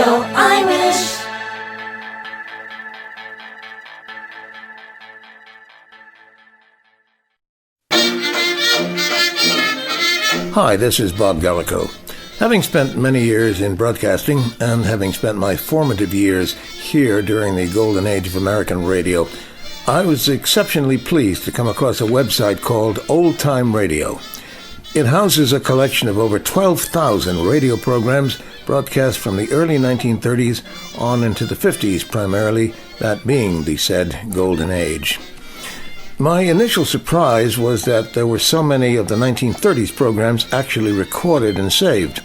Irish. Hi, this is Bob Gallico. Having spent many years in broadcasting and having spent my formative years here during the golden age of American radio, I was exceptionally pleased to come across a website called Old Time Radio. It houses a collection of over 12,000 radio programs broadcast from the early 1930s on into the 50s primarily, that being the said golden age. My initial surprise was that there were so many of the 1930s programs actually recorded and saved.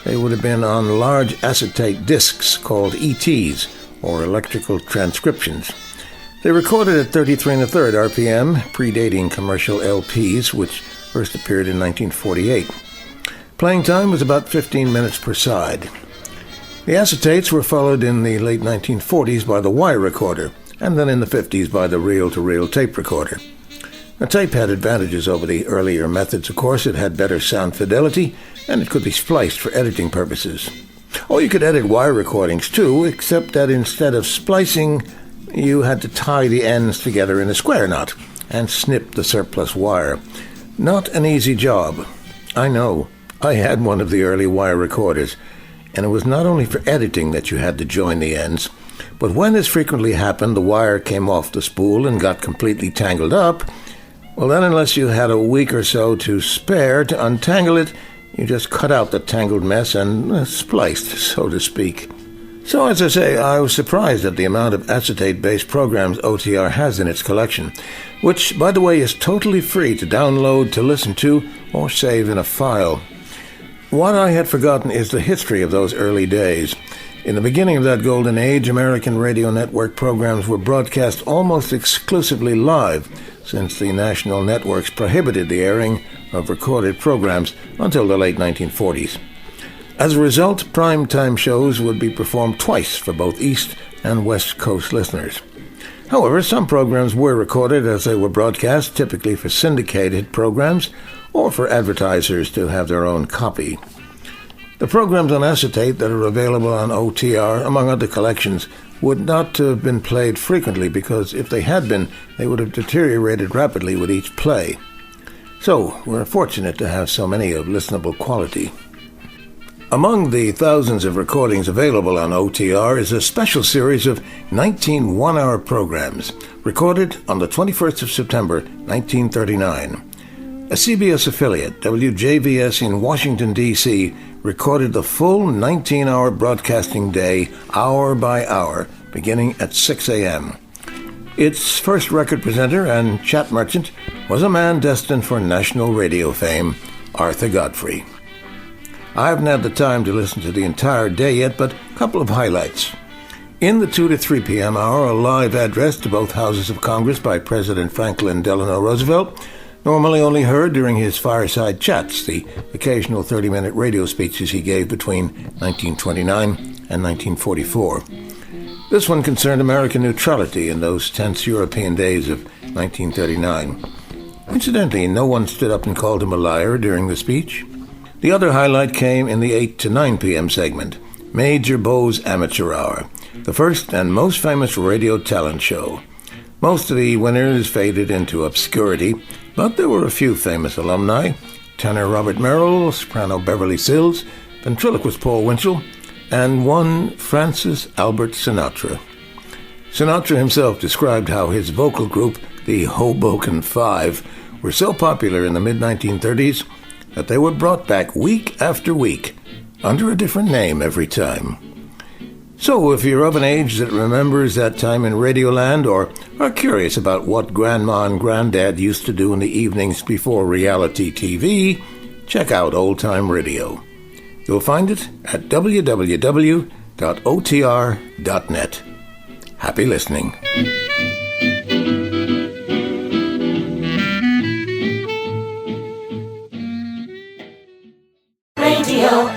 They would have been on large acetate discs called ETs, or electrical transcriptions. They recorded at 33 1/3 RPM, predating commercial LPs, which first appeared in 1948. Playing time was about 15 minutes per side. The acetates were followed in the late 1940s by the wire recorder, and then in the 50s by the reel-to-reel tape recorder. A tape had advantages over the earlier methods, of course. It had better sound fidelity, and it could be spliced for editing purposes. Or you could edit wire recordings too, except that instead of splicing, you had to tie the ends together in a square knot and snip the surplus wire. Not an easy job. I know. I had one of the early wire recorders, and it was not only for editing that you had to join the ends, but when, as frequently happened, the wire came off the spool and got completely tangled up, well then, unless you had a week or so to spare to untangle it, you just cut out the tangled mess and spliced, so to speak. So, as I say, I was surprised at the amount of acetate-based programs OTR has in its collection, which, by the way, is totally free to download, to listen to, or save in a file. What I had forgotten is the history of those early days. In the beginning of that golden age, American radio network programs were broadcast almost exclusively live, since the national networks prohibited the airing of recorded programs until the late 1940s. As a result, prime-time shows would be performed twice for both East and West Coast listeners. However, some programs were recorded as they were broadcast, typically for syndicated programs or for advertisers to have their own copy. The programs on acetate that are available on OTR, among other collections, would not have been played frequently because if they had been, they would have deteriorated rapidly with each play. So, we're fortunate to have so many of listenable quality. Among the thousands of recordings available on OTR is a special series of 19 one-hour programs, recorded on the 21st of September, 1939. A CBS affiliate, WJVS in Washington, D.C., recorded the full 19-hour broadcasting day, hour by hour, beginning at 6 a.m. Its first record presenter and chat merchant was a man destined for national radio fame, Arthur Godfrey. I haven't had the time to listen to the entire day yet, but a couple of highlights. In the 2 to 3 p.m. hour, a live address to both houses of Congress by President Franklin Delano Roosevelt, normally only heard during his fireside chats, the occasional 30-minute radio speeches he gave between 1929 and 1944. This one concerned American neutrality in those tense European days of 1939. Incidentally, no one stood up and called him a liar during the speech. The other highlight came in the 8 to 9 p.m. segment, Major Beau's Amateur Hour, the first and most famous radio talent show. Most of the winners faded into obscurity, but there were a few famous alumni: tenor Robert Merrill, soprano Beverly Sills, ventriloquist Paul Winchell, and one Francis Albert Sinatra. Sinatra himself described how his vocal group, the Hoboken Five, were so popular in the mid-1930s that they were brought back week after week, under a different name every time. So if you're of an age that remembers that time in Radioland, or are curious about what Grandma and Granddad used to do in the evenings before reality TV, check out Old Time Radio. You'll find it at www.otr.net. Happy listening. Radio